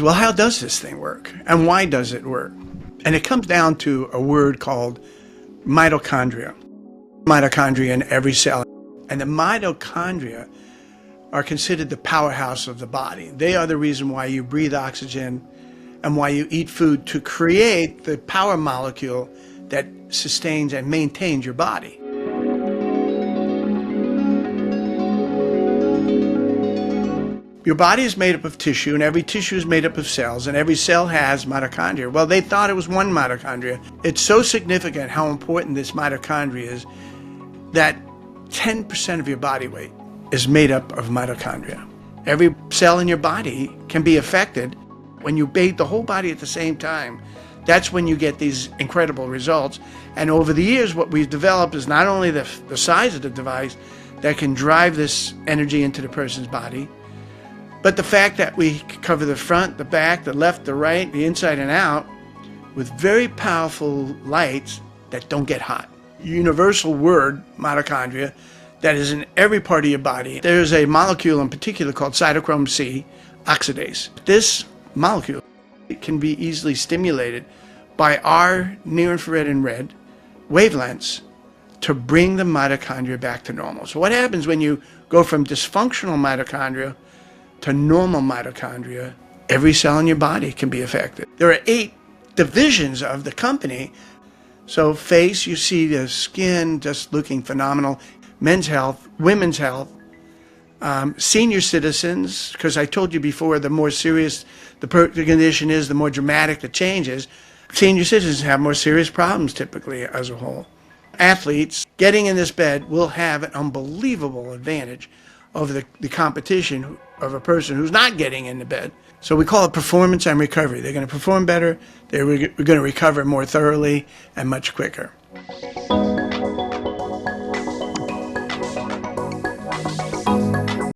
well, how does this thing work? And why does it work? And it comes down to a word called mitochondria. Mitochondria in every cell. And the mitochondria are considered the powerhouse of the body. They are the reason why you breathe oxygen and why you eat food, to create the power molecule that sustains and maintains your body. Your body is made up of tissue, and every tissue is made up of cells, and every cell has mitochondria. Well, they thought it was one mitochondria. It's so significant how important this mitochondria is that 10% of your body weight is made up of mitochondria. Every cell in your body can be affected. When you bathe the whole body at the same time, that's when you get these incredible results. And over the years, what we've developed is not only the size of the device that can drive this energy into the person's body, but the fact that we cover the front, the back, the left, the right, the inside and out with very powerful lights that don't get hot. Universal word, mitochondria, that is in every part of your body. There's a molecule in particular called cytochrome C oxidase. This molecule can be easily stimulated by our near-infrared and red wavelengths to bring the mitochondria back to normal. So what happens when you go from dysfunctional mitochondria to normal mitochondria? Every cell in your body can be affected. There are 8 divisions of the company. So face, you see the skin just looking phenomenal. Men's health, women's health, senior citizens, because I told you before, the more serious the condition is, the more dramatic the change is. Senior citizens have more serious problems typically as a whole. Athletes getting in this bed will have an unbelievable advantage over the competition of a person who's not getting in the bed. So we call it performance and recovery. They're going to perform better, we're going to recover more thoroughly and much quicker.